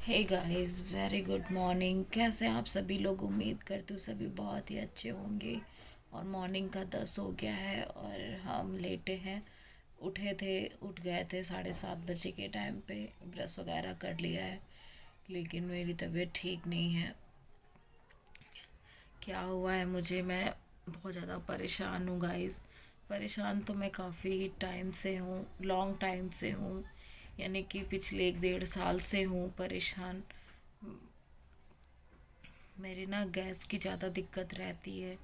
हे guys, very good morning. कैसे हैं आप सभी लोग? उम्मीद करती हूँ सभी बहुत ही अच्छे होंगे। और मॉर्निंग का 10 हो गया है और हम लेटे हैं। उठ गए थे 7:30 बजे के टाइम पे। ब्रश वगैरह कर लिया है, लेकिन मेरी तबीयत ठीक नहीं है। क्या हुआ है मुझे? मैं बहुत ज़्यादा परेशान हूँ गाइस। परेशान तो मैं काफ़ी टाइम से हूँ, लॉन्ग टाइम से हूँ, यानी कि पिछले 1 1.5 साल से हूँ परेशान। मेरे ना गैस की ज़्यादा दिक्कत रहती है।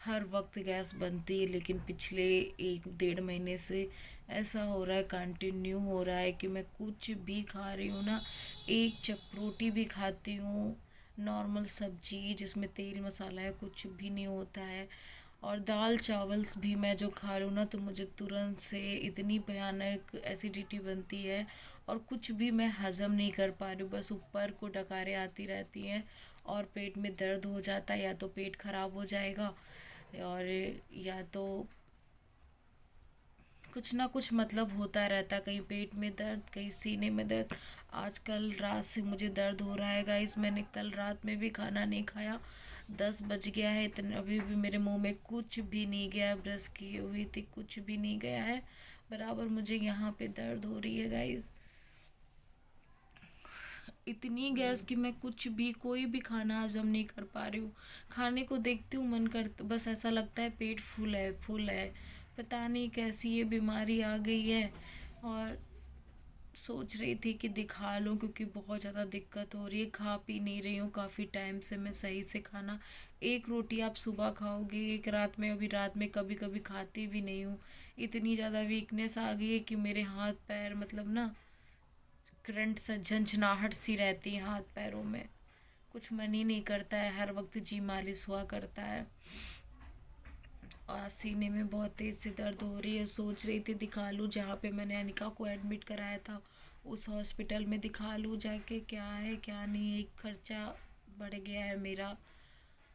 हर वक्त गैस बनती है, लेकिन पिछले 1 1.5 महीने से ऐसा हो रहा है, कंटिन्यू हो रहा है कि मैं कुछ भी खा रही हूँ ना, एक चप रोटी भी खाती हूँ, नॉर्मल सब्जी जिसमें तेल मसाला है कुछ भी नहीं होता है। और दाल चावल भी मैं जो खा रही हूँ ना, तो मुझे तुरंत से इतनी भयानक एसिडिटी बनती है और कुछ भी मैं हजम नहीं कर पा रही हूँ। बस ऊपर को डकारें आती रहती हैं और पेट में दर्द हो जाता है, या तो पेट खराब हो जाएगा और या तो कुछ ना कुछ मतलब होता रहता है, कहीं पेट में दर्द, कहीं सीने में दर्द। आजकल रात से मुझे दर्द हो रहा है गाइस। मैंने कल रात में भी खाना नहीं खाया। 10 बज गया है, इतने अभी भी मेरे मुंह में कुछ भी नहीं गया है। ब्रश की हुई थी, कुछ भी नहीं गया है। बराबर मुझे यहाँ पे दर्द हो रही है गाइस। इतनी गैस कि मैं कुछ भी, कोई भी खाना हजम नहीं कर पा रही हूँ। खाने को देखती हूँ, मन करता, बस ऐसा लगता है पेट फुल है, फुल है। पता नहीं कैसी ये बीमारी आ गई है। और सोच रही थी कि दिखा लूं, क्योंकि बहुत ज़्यादा दिक्कत हो रही है। खा पी नहीं रही हूँ काफ़ी टाइम से मैं सही से खाना। एक रोटी आप सुबह खाओगे, एक रात में, अभी रात में कभी कभी खाती भी नहीं हूँ। इतनी ज़्यादा वीकनेस आ गई है कि मेरे हाथ पैर, मतलब ना, करंट सा झंझनाहट सी रहती है हाथ पैरों में। कुछ मन ही नहीं करता है, हर वक्त जी मालिश हुआ करता है। और सीने में बहुत तेज़ से दर्द हो रही है। सोच रही थी दिखा लूँ, जहाँ पे मैंने अनिका को एडमिट कराया था उस हॉस्पिटल में दिखा लूँ जाके, क्या है क्या नहीं। एक खर्चा बढ़ गया है मेरा।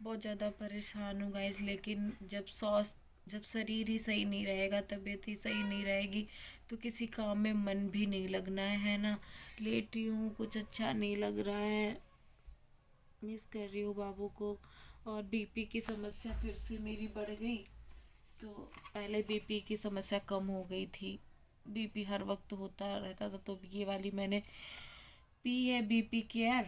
बहुत ज़्यादा परेशान हूँ गाइस। लेकिन जब शरीर ही सही नहीं रहेगा, तबीयत ही सही नहीं रहेगी, तो किसी काम में मन भी नहीं लगना है ना। लेटी हूँ, कुछ अच्छा नहीं लग रहा है। मिस कर रही हूँ बाबू को। और बीपी की समस्या फिर से मेरी बढ़ गई। तो पहले बीपी की समस्या कम हो गई थी। बीपी हर वक्त होता रहता था, तो ये वाली मैंने पी है बीपी केयर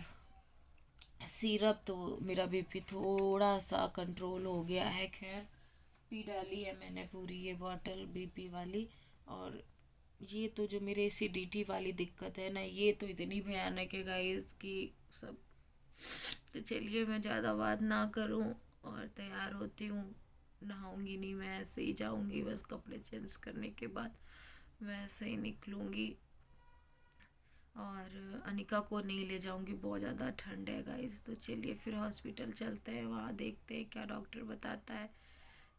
सिरप, तो मेरा बीपी थोड़ा सा कंट्रोल हो गया है। खैर, पी डाली है मैंने पूरी ये बॉटल बीपी वाली। और ये तो जो मेरे एसिडिटी वाली दिक्कत है ना, ये तो इतनी भयानक है गाइस कि सब। तो चलिए, मैं ज़्यादा बात ना करूं और तैयार होती हूँ। नहाऊंगी नहीं, मैं ऐसे ही जाऊंगी, बस कपड़े चेंज करने के बाद मैं ऐसे ही निकलूंगी। और अनिका को नहीं ले जाऊंगी, बहुत ज़्यादा ठंड है गाइस। तो चलिए फिर हॉस्पिटल चलते हैं, वहाँ देखते हैं क्या डॉक्टर बताता है,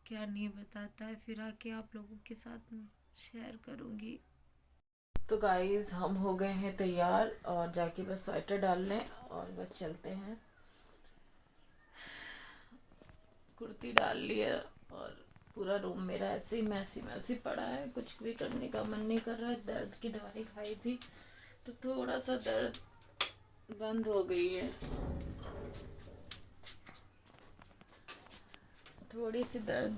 क्या नहीं बताता है। फिर आके आप लोगों के साथ शेयर करूँगी। तो गाइस, हम हो गए हैं तैयार और जाके बस स्वेटर डाल लें और बस चलते हैं। कुर्ती डाल लिया और पूरा रूम मेरा ऐसे ही मैसी मैसी पड़ा है। कुछ भी करने का मन नहीं कर रहा है। दर्द की दवाई खाई थी तो थोड़ा सा दर्द बंद हो गई है। थोड़ी सी दर्द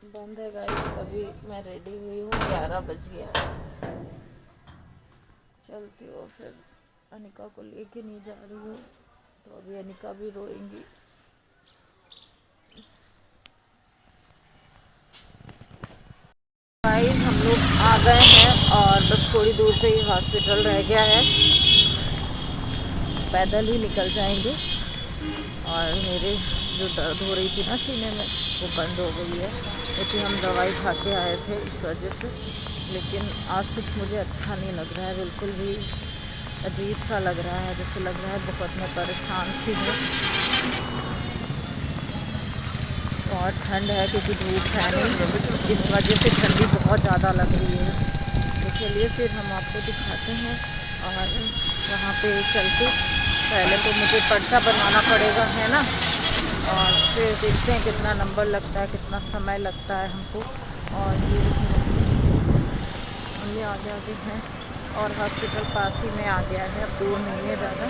बंद है गाइस। तभी मैं रेडी हुई हूँ, 11 बज गया है। चलती हूँ फिर। अनिका को लेके नहीं जा रही हूँ, तो अभी अनिका भी रोएंगी। गाइस, हम लोग आ गए हैं और बस थोड़ी दूर पे ही हॉस्पिटल रह गया है। पैदल ही निकल जाएंगे। और मेरे जो दर्द हो रही थी ना सीने में, वो बंद हो गई है, क्योंकि हम दवाई खा के आए थे इस वजह से। लेकिन आज कुछ मुझे अच्छा नहीं लग रहा है, बिल्कुल भी अजीब सा लग रहा है। जैसे लग रहा है बहुत मैं परेशान सी हूँ। बहुत ठंड है, क्योंकि धूप है नहीं, इस वजह से ठंडी बहुत ज़्यादा लग रही है। तो चलिए फिर हम आपको दिखाते हैं। और वहाँ पे चलते, पहले तो मुझे पर्चा बनवाना पड़ेगा, है ना। और फिर देखते हैं कितना नंबर लगता है, कितना समय लगता है हमको। और ये मम्मी आगे आगे हैं। और हॉस्पिटल पास ही में आ गया है, अब दूर नहीं है ज़्यादा।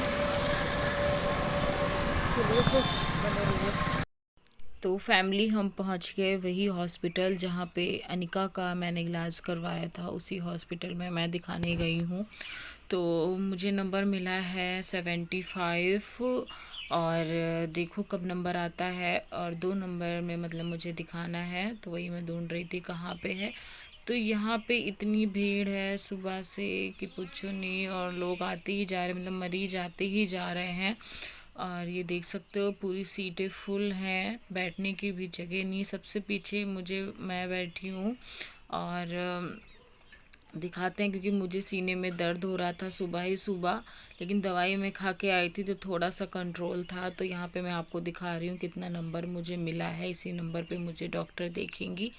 चलिए फिर बने रहिए। तो फैमिली हम पहुंच गए वही हॉस्पिटल जहां पे अनिका का मैंने इलाज करवाया था, उसी हॉस्पिटल में मैं दिखाने गई हूँ। तो मुझे नंबर मिला है 75। और देखो कब नंबर आता है, और 2 नंबर में मतलब मुझे दिखाना है, तो वही मैं ढूंढ रही थी कहाँ पे है। तो यहाँ पे इतनी भीड़ है सुबह से कि पूछो नहीं, और लोग आते ही जा रहे, मतलब मरीज आते ही जा रहे हैं। और ये देख सकते हो पूरी सीटें फुल हैं, बैठने की भी जगह नहीं। सबसे पीछे मैं बैठी हूँ। और दिखाते हैं, क्योंकि मुझे सीने में दर्द हो रहा था सुबह ही सुबह, लेकिन दवाई मैं खा के आई थी तो थोड़ा सा कंट्रोल था। तो यहाँ पे मैं आपको दिखा रही हूँ कितना नंबर मुझे मिला है, इसी नंबर पे मुझे डॉक्टर देखेंगी।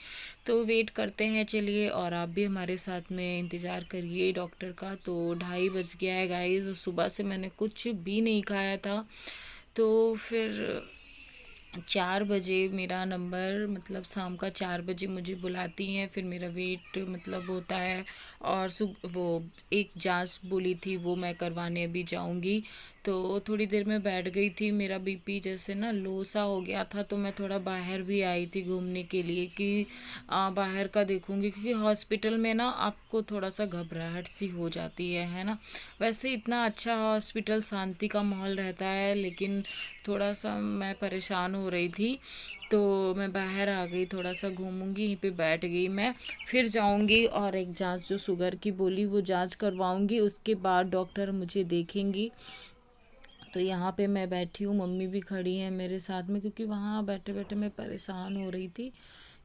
तो वेट करते हैं चलिए, और आप भी हमारे साथ में इंतज़ार करिए डॉक्टर का। तो 2:30 बज गया है गाइस, और सुबह से मैंने कुछ भी नहीं खाया था। तो फिर 4 बजे मेरा नंबर, मतलब शाम का 4 बजे मुझे बुलाती हैं, फिर मेरा वेट मतलब होता है। और वो एक जांच बोली थी वो मैं करवाने अभी जाऊंगी। तो थोड़ी देर में बैठ गई थी, मेरा बीपी जैसे ना लो सा हो गया था, तो मैं थोड़ा बाहर भी आई थी घूमने के लिए कि बाहर का देखूंगी, क्योंकि हॉस्पिटल में ना आपको थोड़ा सा घबराहट सी हो जाती है ना। वैसे इतना अच्छा हॉस्पिटल, शांति का माहौल रहता है, लेकिन थोड़ा सा मैं परेशान हो रही थी। तो मैं बाहर आ गई, थोड़ा सा घूमूंगी, यहीं पे बैठ गई मैं। फिर जाऊंगी और एक जांच जो शुगर की बोली वो जांच करवाऊंगी, उसके बाद डॉक्टर मुझे देखेंगी। तो यहाँ पे मैं बैठी हूँ, मम्मी भी खड़ी हैं मेरे साथ में, क्योंकि वहाँ बैठे बैठे मैं परेशान हो रही थी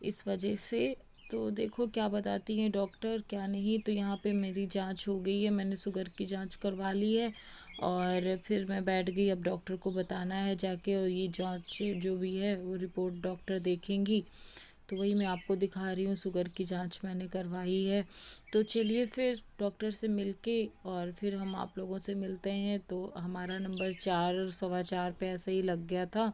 इस वजह से। तो देखो क्या बताती हैं डॉक्टर क्या नहीं। तो यहाँ पे मेरी जांच हो गई है, मैंने शुगर की जांच करवा ली है, और फिर मैं बैठ गई। अब डॉक्टर को बताना है जाके, और ये जांच जो भी है वो रिपोर्ट डॉक्टर देखेंगी। तो वही मैं आपको दिखा रही हूँ, शुगर की जांच मैंने करवाई है। तो चलिए फिर डॉक्टर से मिलके और फिर हम आप लोगों से मिलते हैं। तो हमारा नंबर 4 4:15 पे ऐसे ही लग गया था।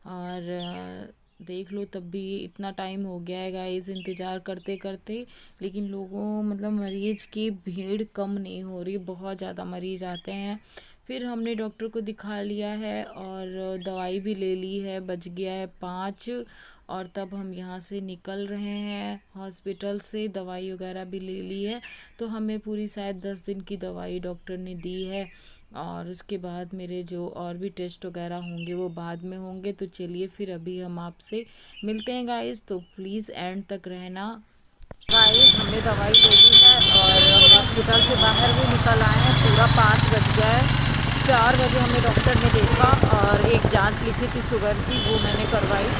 और देख लो तब भी इतना टाइम हो गया है गाइस इंतज़ार करते करते, लेकिन लोगों मतलब मरीज की भीड़ कम नहीं हो रही, बहुत ज़्यादा मरीज आते हैं। फिर हमने डॉक्टर को दिखा लिया है और दवाई भी ले ली है, बज गया है 5। और तब हम यहाँ से निकल रहे हैं हॉस्पिटल से, दवाई वगैरह भी ले ली है। तो हमें पूरी शायद 10 दिन की दवाई डॉक्टर ने दी है, और उसके बाद मेरे जो और भी टेस्ट वगैरह होंगे वो बाद में होंगे। तो चलिए फिर अभी हम आपसे मिलते हैं गाइस, तो प्लीज़ एंड तक रहना। गाइस हमने दवाई ले ली है और हॉस्पिटल से बाहर भी निकल आए हैं, पूरा 5 बज गया है। 4 बजे हमें डॉक्टर ने देखा और एक जांच लिखी थी शुगर की, वो मैंने करवाई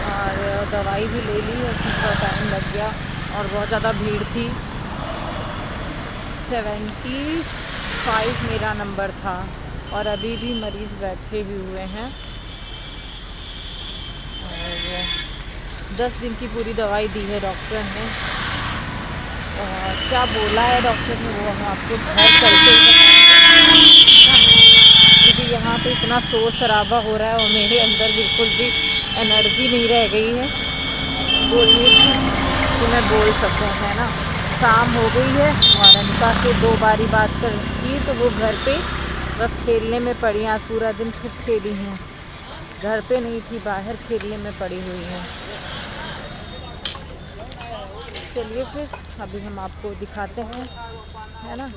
और दवाई भी ले ली, उसमें थोड़ा टाइम लग गया और बहुत ज़्यादा भीड़ थी। 75 मेरा नंबर था, और अभी भी मरीज़ बैठे भी हुए हैं। और 10 दिन की पूरी दवाई दी है डॉक्टर ने, और क्या बोला है डॉक्टर ने वो हम आपको घर चलते ही बताएंगे, क्योंकि यहाँ पे इतना शोर शराबा हो रहा है और मेरे अंदर बिल्कुल भी एनर्जी नहीं रह गई है बोलने की कि मैं बोल सकूँ, है ना। शाम हो गई है और अनिका से 2 बारी बात की, तो वो घर पे बस खेलने में पड़ी। आज पूरा दिन खूब खेली हैं, घर पे नहीं थी, बाहर खेलने में पड़ी हुई हैं। चलिए फिर अभी हम आपको दिखाते हैं, है ना।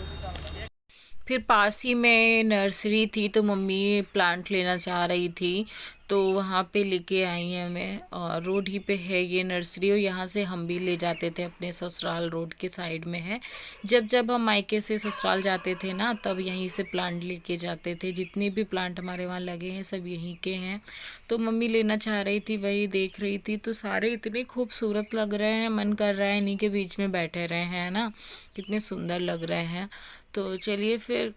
फिर पास ही में नर्सरी थी, तो मम्मी प्लांट लेना चाह रही थी, तो वहाँ पे लेके आई हैं हमें। और रोड ही पे है ये नर्सरी, और यहाँ से हम भी ले जाते थे अपने ससुराल, रोड के साइड में है। जब जब हम मायके से ससुराल जाते थे ना, तब यहीं से प्लांट लेके जाते थे। जितने भी प्लांट हमारे वहाँ लगे हैं सब यहीं के हैं। तो मम्मी लेना चाह रही थी, वही देख रही थी। तो सारे इतने खूबसूरत लग रहे हैं, मन कर रहा है इन्हीं के बीच में बैठे रहे हैं ना, कितने सुंदर लग रहे हैं। तो चलिए फिर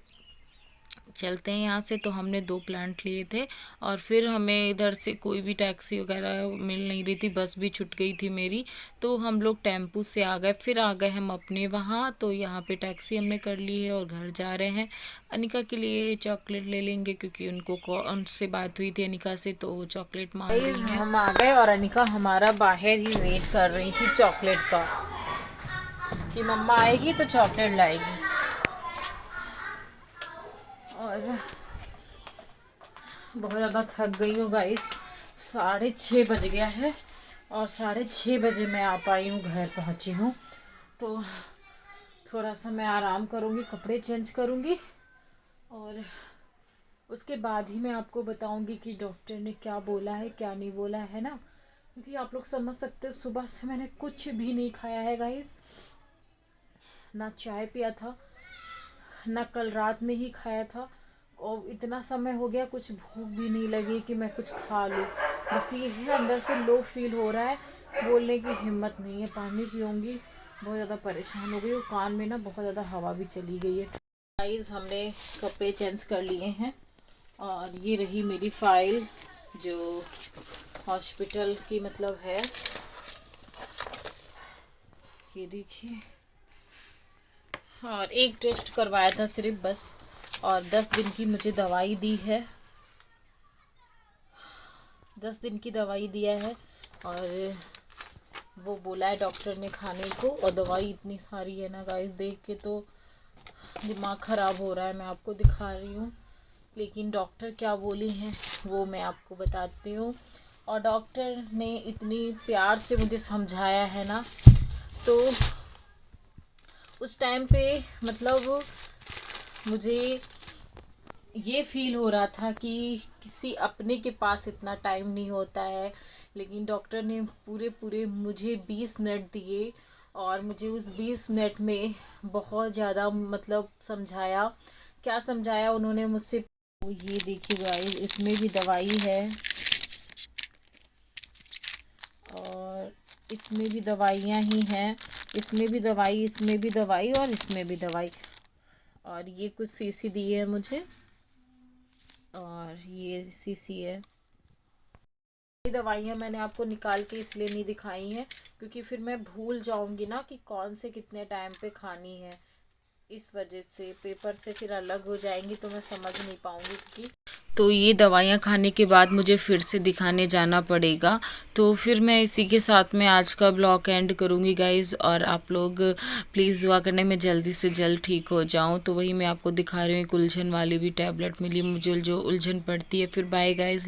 चलते हैं यहाँ से। तो हमने 2 प्लांट लिए थे, और फिर हमें इधर से कोई भी टैक्सी वगैरह मिल नहीं रही थी, बस भी छूट गई थी मेरी। तो हम लोग टेम्पू से आ गए, फिर आ गए हम अपने वहाँ। तो यहाँ पे टैक्सी हमने कर ली है और घर जा रहे हैं। अनिका के लिए चॉकलेट ले लेंगे, क्योंकि उनसे बात हुई थी अनिका से, तो वो चॉकलेट मांग रही हैं। हम आ गए और अनिका हमारा बाहर ही वेट कर रही थी चॉकलेट का, कि मम्मा आएगी तो चॉकलेट लाएगी। और बहुत ज़्यादा थक गई हूँ गाइस। 6:30 बज गया है और 6:30 बजे मैं आ पाई हूँ, घर पहुँची हूँ। तो थोड़ा सा मैं आराम करूँगी, कपड़े चेंज करूँगी और उसके बाद ही मैं आपको बताऊँगी कि डॉक्टर ने क्या बोला है क्या नहीं बोला है ना, क्योंकि आप लोग समझ सकते हो सुबह से मैंने कुछ भी नहीं खाया है गाइस, ना चाय पिया था ना कल रात में ही खाया था, और इतना समय हो गया कुछ भूख भी नहीं लगी कि मैं कुछ खा लूँ। बस ये है अंदर से लो फील हो रहा है, बोलने की हिम्मत नहीं है। पानी पीऊँगी, बहुत ज़्यादा परेशान हो गई हूँ। कान में ना बहुत ज़्यादा हवा भी चली गई है। गाइस हमने कपड़े चेंज कर लिए हैं और ये रही मेरी फाइल जो हॉस्पिटल की मतलब है, ये देखिए। और एक टेस्ट करवाया था सिर्फ बस, और 10 दिन की मुझे दवाई दी है, 10 दिन की दवाई दिया है। और वो बोला है डॉक्टर ने खाने को, और दवाई इतनी सारी है ना गाइस, देख के तो दिमाग ख़राब हो रहा है। मैं आपको दिखा रही हूँ, लेकिन डॉक्टर क्या बोली हैं वो मैं आपको बताती हूँ। और डॉक्टर ने इतनी प्यार से मुझे समझाया है ना, तो उस टाइम पे मतलब मुझे ये फील हो रहा था कि किसी अपने के पास इतना टाइम नहीं होता है, लेकिन डॉक्टर ने पूरे पूरे मुझे 20 मिनट दिए और मुझे उस 20 मिनट में बहुत ज़्यादा मतलब समझाया। क्या समझाया उन्होंने मुझसे, तो ये देखिए गाइस, इसमें भी दवाई है और इसमें भी दवाइयाँ ही हैं, इसमें भी दवाई, इसमें भी दवाई और इसमें भी दवाई। और ये कुछ सीसी दी है मुझे, और ये सीसी है। ये दवाइयाँ मैंने आपको निकाल के इसलिए नहीं दिखाई हैं क्योंकि फिर मैं भूल जाऊंगी ना कि कौन से कितने टाइम पे खानी है, इस वजह से पेपर से फिर अलग हो जाएंगी तो मैं समझ नहीं पाऊंगी। क्योंकि तो ये दवाइयाँ खाने के बाद मुझे फिर से दिखाने जाना पड़ेगा। तो फिर मैं इसी के साथ में आज का ब्लॉग एंड करूँगी गाइज़, और आप लोग प्लीज़ दुआ करने में जल्दी से जल्द ठीक हो जाऊँ। तो वही मैं आपको दिखा रही हूँ, एक उलझन वाली भी टैबलेट मिली मुझे जो उलझन पड़ती है। फिर बाय गाइज़।